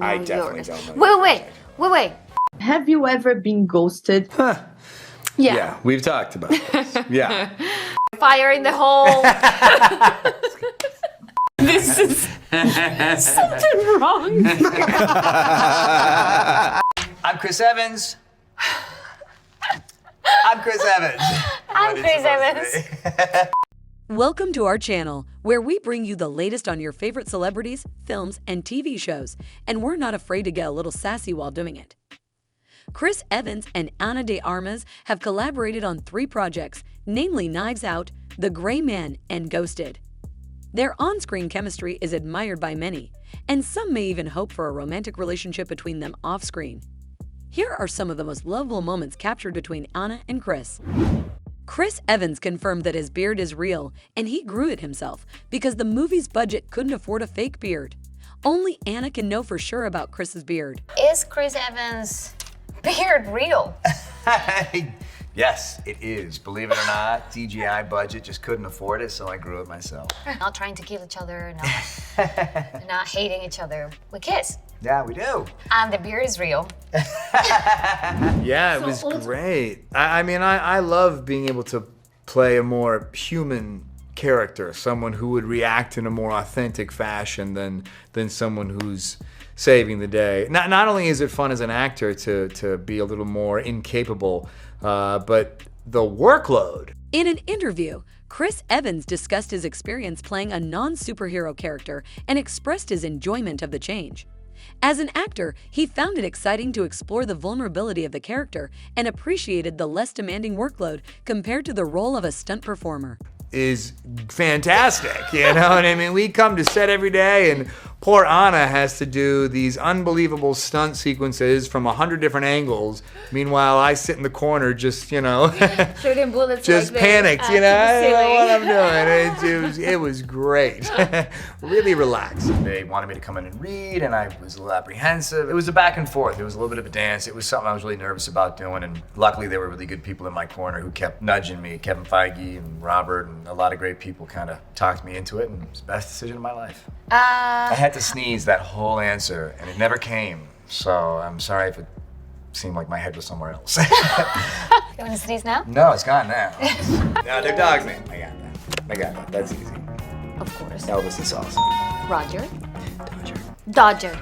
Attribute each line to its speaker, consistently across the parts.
Speaker 1: know
Speaker 2: I definitely
Speaker 1: yours.
Speaker 2: don't know.
Speaker 1: Wait.
Speaker 3: Have you ever been ghosted?
Speaker 2: Yeah, we've talked about this. Yeah.
Speaker 1: Fire in the hole. This is something wrong.
Speaker 4: I'm Chris Evans. I'm Chris Evans.
Speaker 1: I'm Chris Evans.
Speaker 5: Welcome to our channel, where we bring you the latest on your favorite celebrities, films, and TV shows, and we're not afraid to get a little sassy while doing it. Chris Evans and Ana De Armas have collaborated on 3 projects, namely Knives Out, The Gray Man, and Ghosted. Their on-screen chemistry is admired by many, and some may even hope for a romantic relationship between them off-screen. Here are some of the most lovable moments captured between Ana and Chris. Chris Evans confirmed that his beard is real, and he grew it himself because the movie's budget couldn't afford a fake beard. Only Ana can know for sure about Chris's beard.
Speaker 1: Is Chris Evans' beard real?
Speaker 4: Yes, it is. Believe it or not, CGI budget just couldn't afford it, so I grew it myself.
Speaker 1: Not trying to kill each other, not hating each other. We kiss.
Speaker 4: Yeah, we do.
Speaker 1: And the beard is real.
Speaker 2: Yeah, it was great. I mean, I love being able to play a more human character, someone who would react in a more authentic fashion than someone who's saving the day. Not only is it fun as an actor to be a little more incapable, but the workload.
Speaker 5: In an interview, Chris Evans discussed his experience playing a non-superhero character and expressed his enjoyment of the change. As an actor, he found it exciting to explore the vulnerability of the character and appreciated the less demanding workload compared to the role of a stunt performer.
Speaker 2: Is fantastic, you know what I mean? We come to set every day and poor Ana has to do these unbelievable stunt sequences from 100 different angles. Meanwhile, I sit in the corner just, you know,
Speaker 1: Shooting bullets
Speaker 2: just
Speaker 1: like
Speaker 2: panicked,
Speaker 1: this,
Speaker 2: you know? I don't know what
Speaker 1: silly.
Speaker 2: I'm doing. It was great. Really relaxed.
Speaker 4: They wanted me to come in and read, and I was a little apprehensive. It was a back and forth. It was a little bit of a dance. It was something I was really nervous about doing, and luckily there were really good people in my corner who kept nudging me. Kevin Feige and Robert and a lot of great people kind of talked me into it, and it was the best decision of my life. I had to sneeze that whole answer, and it never came. So I'm sorry if it seemed like my head was somewhere else.
Speaker 1: You want to sneeze now?
Speaker 4: No, it's gone now. No, their dog's name. I got that. That's easy.
Speaker 1: Of course.
Speaker 4: Elvis is awesome.
Speaker 1: Roger.
Speaker 4: Dodger.
Speaker 1: Dodger.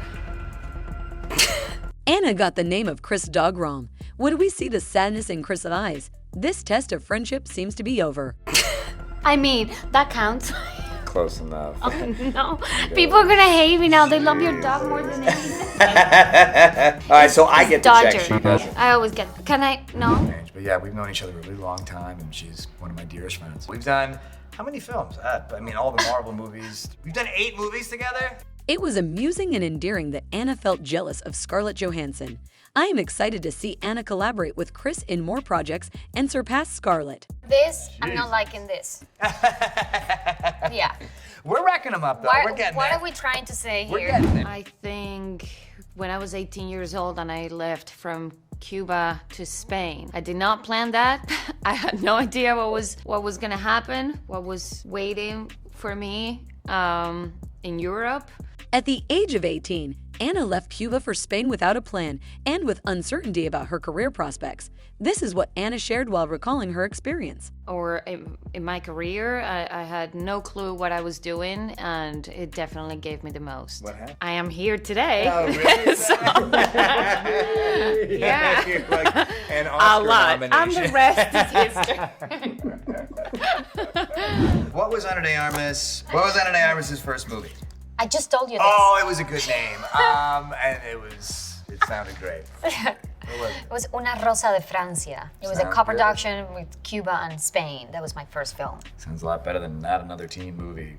Speaker 5: Ana got the name of Chris dog wrong. When we see the sadness in Chris' eyes, this test of friendship seems to be over.
Speaker 1: I mean, that counts.
Speaker 2: Close enough.
Speaker 1: Oh no. People are gonna hate me now. They love your dog more than anything.
Speaker 4: All right, so I get the
Speaker 1: Dodger.
Speaker 4: check. She doesn't.
Speaker 1: I always get. Can I? No.
Speaker 4: But yeah, we've known each other a really long time, and she's one of my dearest friends. We've done how many films? I mean, all the Marvel movies. We've done 8 movies together.
Speaker 5: It was amusing and endearing that Ana felt jealous of Scarlett Johansson. I am excited to see Ana collaborate with Chris in more projects and surpass Scarlett.
Speaker 1: This, I'm not liking this. Yeah.
Speaker 4: We're racking them up, though. We're getting
Speaker 1: What
Speaker 4: there.
Speaker 1: are we trying to say
Speaker 4: We're
Speaker 1: here?
Speaker 4: getting there.
Speaker 6: I think when I was 18 years old and I left from Cuba to Spain. I did not plan that. I had no idea what was gonna happen, what was waiting for me in Europe.
Speaker 5: At the age of 18, Ana left Cuba for Spain without a plan and with uncertainty about her career prospects. This is what Ana shared while recalling her experience.
Speaker 6: Or in my career, I had no clue what I was doing, and it definitely gave me the most.
Speaker 4: What happened?
Speaker 6: I am here today.
Speaker 4: Oh, really?
Speaker 6: Yeah.
Speaker 4: You're like an
Speaker 6: A
Speaker 4: Oscar
Speaker 6: lot.
Speaker 4: nomination.
Speaker 6: And the rest is history.
Speaker 4: What was Ana De Armas' first movie?
Speaker 1: I just told you this.
Speaker 4: Oh, it was a good name. And it sounded great.
Speaker 1: It was Una Rosa de Francia. It was a
Speaker 4: Sounds
Speaker 1: co-production with Cuba and Spain. That was my first film.
Speaker 4: Sounds a lot better than Not Another Teen Movie.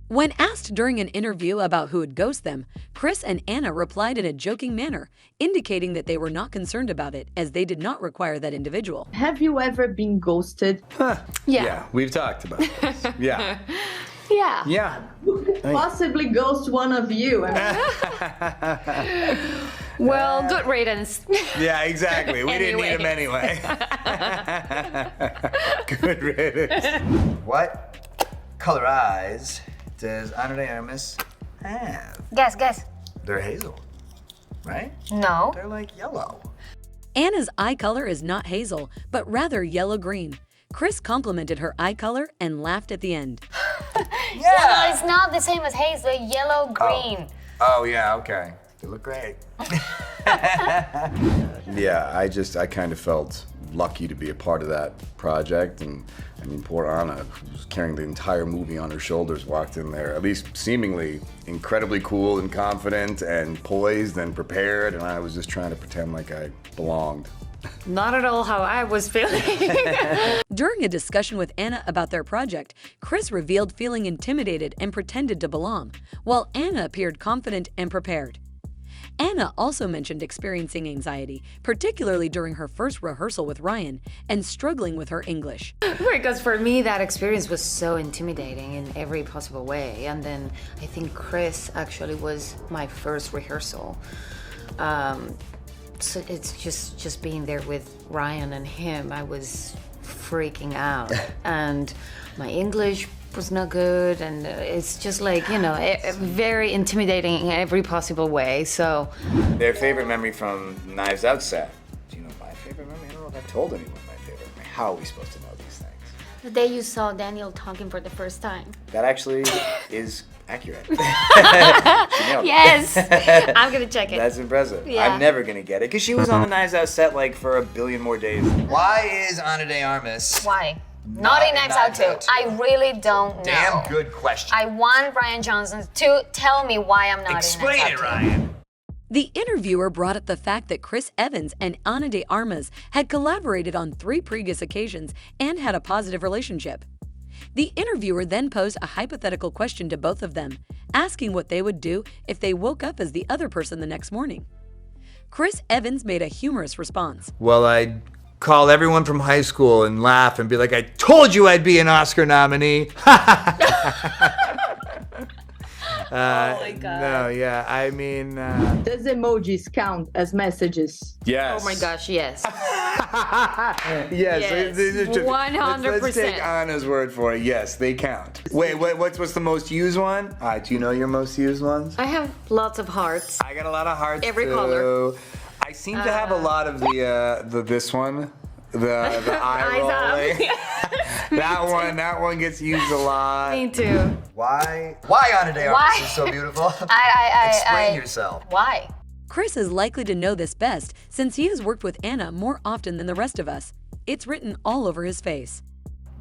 Speaker 5: When asked during an interview about who would ghost them, Chris and Ana replied in a joking manner, indicating that they were not concerned about it as they did not require that individual.
Speaker 3: Have you ever been ghosted?
Speaker 2: Yeah, we've talked about this. Yeah.
Speaker 1: Yeah.
Speaker 2: Yeah.
Speaker 3: Possibly ghost one of you. I mean,
Speaker 6: Well, good riddance.
Speaker 2: Yeah, exactly. We didn't need him anyway. Good riddance.
Speaker 4: What color eyes does Ana De Armas have?
Speaker 1: Guess.
Speaker 4: they're hazel, right?
Speaker 1: No.
Speaker 4: They're like yellow.
Speaker 5: Anna's eye color is not hazel, but rather yellow-green. Chris complimented her eye color and laughed at the end.
Speaker 1: Yellow is not the same as hazel. Yellow green.
Speaker 4: Oh yeah, okay. They look great.
Speaker 2: Yeah, I kind of felt lucky to be a part of that project, and I mean, poor Anna, who was carrying the entire movie on her shoulders, walked in there, at least seemingly incredibly cool and confident and poised and prepared, and I was just trying to pretend like I belonged.
Speaker 6: Not at all how I was feeling.
Speaker 5: During a discussion with Anna about their project, Chris revealed feeling intimidated and pretended to belong, while Anna appeared confident and prepared. Anna also mentioned experiencing anxiety, particularly during her first rehearsal with Ryan, and struggling with her English.
Speaker 6: Because for me, that experience was so intimidating in every possible way. And then I think Chris actually was my first rehearsal. So it's just being there with Ryan and him, I was freaking out. And my English was not good, and it's just like, very intimidating in every possible way, so.
Speaker 4: Their favorite memory from Knives Out set. Do you know my favorite memory? I don't know if I've told anyone my favorite memory. How are we supposed to know these things?
Speaker 1: The day you saw Daniel talking for the first time.
Speaker 4: That actually is accurate. She nailed it.
Speaker 1: Yes. I'm gonna check it.
Speaker 4: That's impressive.
Speaker 1: Yeah.
Speaker 4: I'm never gonna get it, because she was on the Knives Out set like for a billion more days. Why is Ana De Armas?
Speaker 1: Why? Not in Knives Out 2. I really don't know.
Speaker 4: Damn good question.
Speaker 1: I want Ryan Johnson to tell me why I'm not
Speaker 4: Explain
Speaker 1: in
Speaker 4: it,
Speaker 1: Knives Out 2.
Speaker 4: Ryan.
Speaker 5: The interviewer brought up the fact that Chris Evans and Ana De Armas had collaborated on 3 previous occasions and had a positive relationship. The interviewer then posed a hypothetical question to both of them, asking what they would do if they woke up as the other person the next morning. Chris Evans made a humorous response.
Speaker 2: Well, I'd call everyone from high school and laugh and be like, I told you I'd be an Oscar nominee.
Speaker 6: Oh my God.
Speaker 2: No, yeah, I mean...
Speaker 3: Does emojis count as messages?
Speaker 2: yes.
Speaker 6: Oh my gosh, yes.
Speaker 2: Yes,
Speaker 6: Yes,
Speaker 2: let's
Speaker 6: 100%.
Speaker 2: take Anna's word for it. Yes, they count. Wait, what's the most used one? Do you know your most used ones?
Speaker 6: I have lots of hearts.
Speaker 2: I got a lot of hearts
Speaker 6: Every
Speaker 2: too.
Speaker 6: color.
Speaker 2: I seem to have a lot of the this one, the eye rolling. That one gets used a lot.
Speaker 6: Me too.
Speaker 4: Why Ana De Armas
Speaker 1: Why?
Speaker 4: is so beautiful?
Speaker 1: I
Speaker 4: Explain yourself.
Speaker 1: Why?
Speaker 5: Chris is likely to know this best since he has worked with Anna more often than the rest of us. It's written all over his face.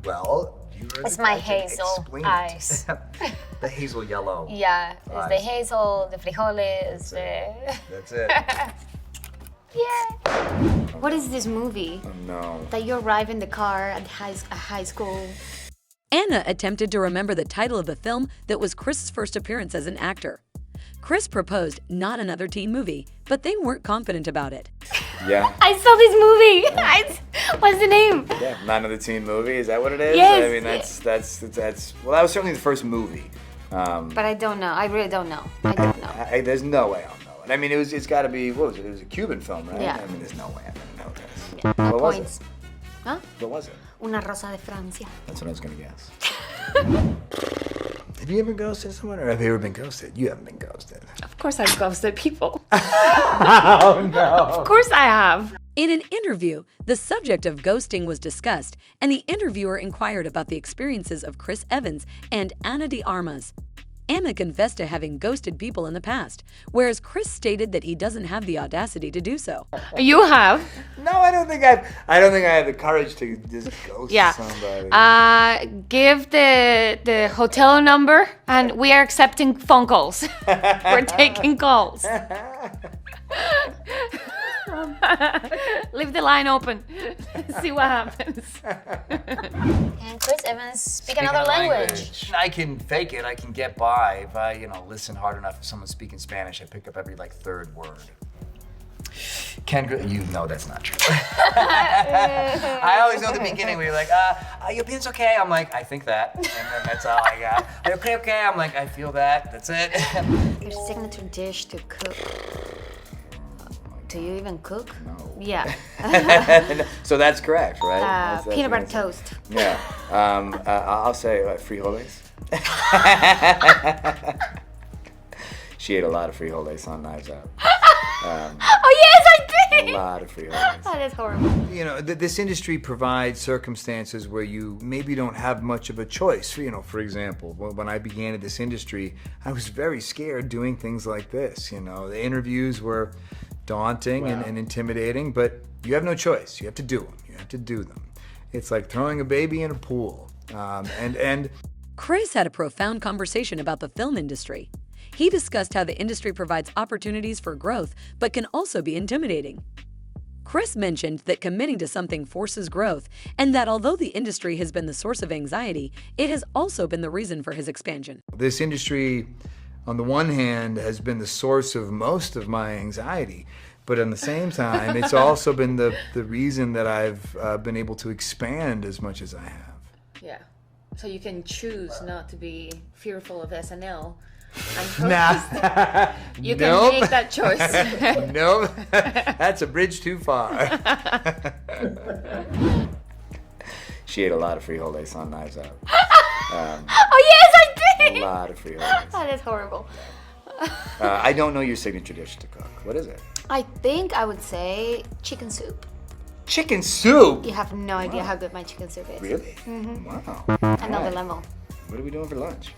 Speaker 4: Well, you heard
Speaker 1: It's
Speaker 4: the
Speaker 1: my
Speaker 4: question.
Speaker 1: hazel
Speaker 4: Explain
Speaker 1: eyes.
Speaker 4: It. The hazel yellow.
Speaker 1: Yeah, it's the
Speaker 4: Eyes.
Speaker 1: hazel, the frijoles, the...
Speaker 4: That's it.
Speaker 1: Yeah. What is this movie?
Speaker 2: No.
Speaker 1: That you arrive in the car at high school?
Speaker 5: Anna attempted to remember the title of the film that was Chris's first appearance as an actor. Chris proposed not another teen movie, but they weren't confident about it.
Speaker 2: Yeah.
Speaker 1: I saw this movie. What's the name?
Speaker 2: Yeah. Not another teen movie. Is that what it is?
Speaker 1: Yes.
Speaker 2: I mean, that's. Well, that was certainly the first movie.
Speaker 6: But I don't know. I really don't know. I don't know.
Speaker 2: There's no way I'll know it. I mean, it's got to be. What was it? It was a Cuban film, right?
Speaker 6: Yeah.
Speaker 2: I mean, there's no way I'm gonna know this. What was
Speaker 1: Points.
Speaker 2: it?
Speaker 6: Huh?
Speaker 2: What was it?
Speaker 1: Una rosa de Francia.
Speaker 2: That's what I was gonna guess. Have you ever ghosted someone, or have you ever been ghosted? You haven't been ghosted.
Speaker 6: Of course I've ghosted people.
Speaker 2: Oh no!
Speaker 6: Of course I have.
Speaker 5: In an interview, the subject of ghosting was discussed, and the interviewer inquired about the experiences of Chris Evans and Ana De Armas. Anna confessed to having ghosted people in the past, whereas Chris stated that he doesn't have the audacity to do so.
Speaker 6: You have.
Speaker 2: No, I don't think I have the courage to just ghost
Speaker 6: Yeah.
Speaker 2: somebody.
Speaker 6: Give the hotel number, and we are accepting phone calls. We're taking calls. Leave the line open. See what happens.
Speaker 1: And Chris Evans speak another language.
Speaker 4: I can fake it. I can get by if I, listen hard enough. If someone's speaking Spanish, I pick up every third word. You know that's not true. I always know the beginning where you're like, yo pienso que. I'm like, I think that, and then that's all I got. Yo creo que. I'm like, I feel that. That's it.
Speaker 6: Your signature dish to cook. Do you even cook?
Speaker 2: No.
Speaker 6: Yeah.
Speaker 2: So that's correct, right? That's
Speaker 6: Peanut
Speaker 2: the
Speaker 6: butter
Speaker 2: answer.
Speaker 6: toast.
Speaker 2: Yeah. I'll say frijoles.
Speaker 4: She ate a lot of frijoles on Knives Out.
Speaker 6: Oh yes, I did.
Speaker 4: A lot of frijoles.
Speaker 6: That is horrible.
Speaker 2: You know, this industry provides circumstances where you maybe don't have much of a choice. You know, for example, when I began in this industry, I was very scared doing things like this. You know, the interviews were daunting and intimidating, but you have no choice. You have to do them. You have to do them. It's like throwing a baby in a pool. And
Speaker 5: Chris had a profound conversation about the film industry. He discussed how the industry provides opportunities for growth, but can also be intimidating. Chris mentioned that committing to something forces growth, and that although the industry has been the source of anxiety, it has also been the reason for his expansion.
Speaker 2: this industry, on the one hand, has been the source of most of my anxiety. But at the same time, it's also been the reason that I've been able to expand as much as I have.
Speaker 6: Yeah. So you can choose not to be fearful of SNL.
Speaker 2: Nah.
Speaker 6: You can make that choice.
Speaker 2: Nope. That's a bridge too far.
Speaker 4: She ate a lot of frijoles on Knives Out.
Speaker 6: Oh yes, I
Speaker 4: A
Speaker 6: did.
Speaker 4: lot of frijoles.
Speaker 6: That is horrible.
Speaker 4: I don't know your signature dish to cook. What is it?
Speaker 1: I think I would say chicken soup.
Speaker 4: Chicken soup?
Speaker 1: You have no idea how good my chicken soup is.
Speaker 4: Really? Wow.
Speaker 1: Another level.
Speaker 4: What are we doing for lunch?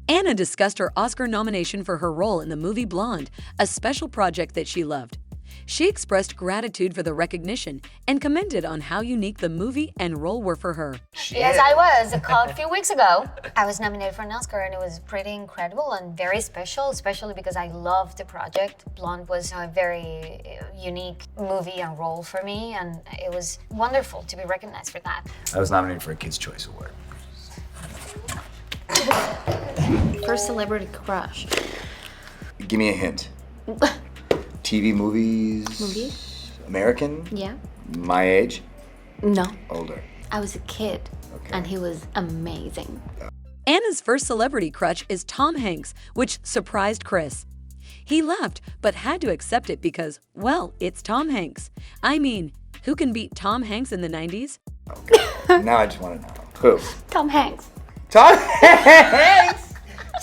Speaker 5: Ana discussed her Oscar nomination for her role in the movie Blonde, a special project that she loved. She expressed gratitude for the recognition and commented on how unique the movie and role were for her.
Speaker 1: Yes, I was. A few weeks ago, I was nominated for an Oscar, and it was pretty incredible and very special, especially because I loved the project. Blonde was a very unique movie and role for me, and it was wonderful to be recognized for that.
Speaker 4: I was nominated for a Kids' Choice Award.
Speaker 6: First celebrity crush.
Speaker 4: Give me a hint. TV, movies?
Speaker 6: Movies?
Speaker 4: American?
Speaker 6: Yeah.
Speaker 4: My age?
Speaker 6: No.
Speaker 4: Older.
Speaker 6: I was a kid,
Speaker 4: Okay.
Speaker 6: and he was amazing.
Speaker 5: Ana's first celebrity crush is Tom Hanks, which surprised Chris. He laughed, but had to accept it because, well, it's Tom Hanks. I mean, who can beat Tom Hanks in the 90s?
Speaker 4: Now I just want to know. Who?
Speaker 6: Tom Hanks.
Speaker 4: Tom Hanks!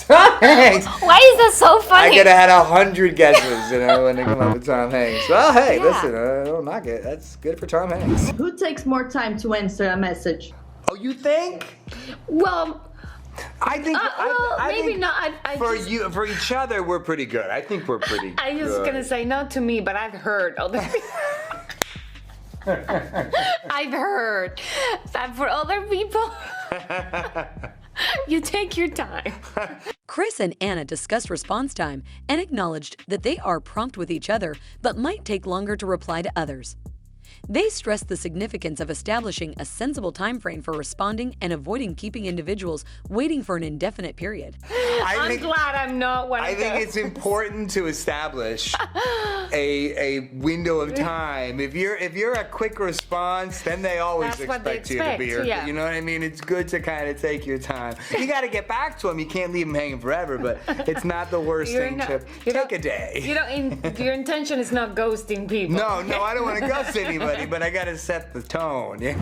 Speaker 4: Tom Hanks!
Speaker 6: Why is that so
Speaker 4: I
Speaker 6: funny?
Speaker 4: could have had 100 guesses, when they come up with Tom Hanks. Well, hey,
Speaker 6: Yeah.
Speaker 4: listen, don't knock it. That's good for Tom Hanks.
Speaker 3: Who takes more time to answer a message?
Speaker 4: Oh, you think?
Speaker 6: Well,
Speaker 2: I think. I
Speaker 6: maybe
Speaker 2: think
Speaker 6: not. I
Speaker 2: For
Speaker 6: just,
Speaker 2: you, for each other, we're pretty good. I think we're pretty.
Speaker 6: I was
Speaker 2: good.
Speaker 6: gonna say not to me, but I've heard other I've heard that for other people, you take your time.
Speaker 5: Chris and Ana discussed response time and acknowledged that they are prompt with each other but might take longer to reply to others. They stressed the significance of establishing a sensible time frame for responding and avoiding keeping individuals waiting for an indefinite period.
Speaker 6: I'm glad I'm not one
Speaker 2: I
Speaker 6: of
Speaker 2: think
Speaker 6: those.
Speaker 2: it's important to establish a window of time. If you're a quick response, then they always
Speaker 6: That's what they
Speaker 2: expect you to be.
Speaker 6: expect, yeah.
Speaker 2: You know what I mean? It's good to kind of take your time. You got to get back to them. You can't leave them hanging forever, but it's not the worst thing to take a day.
Speaker 6: Your intention is not ghosting people.
Speaker 2: No, I don't want to ghost anybody, but I got to set the tone. Yeah.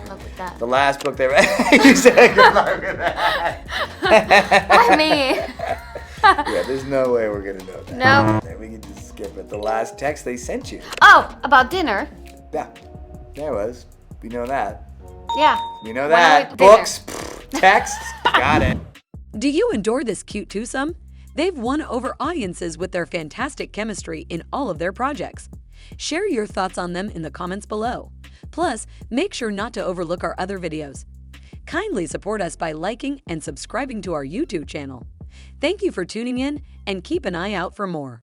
Speaker 1: Look at that.
Speaker 4: The last book they read. You said good luck with that.
Speaker 1: I mean,
Speaker 4: Yeah, there's no way we're going to know that.
Speaker 1: no.
Speaker 4: Okay, we can just skip it. The last text they sent you.
Speaker 1: Oh, about dinner.
Speaker 4: Yeah, there it was. We know that.
Speaker 1: Yeah.
Speaker 4: We know
Speaker 1: When
Speaker 4: that.
Speaker 1: are we- dinner.
Speaker 4: Books, texts, got it.
Speaker 5: Do you adore this cute twosome? They've won over audiences with their fantastic chemistry in all of their projects. Share your thoughts on them in the comments below. Plus, make sure not to overlook our other videos. Kindly support us by liking and subscribing to our YouTube channel. Thank you for tuning in, and keep an eye out for more.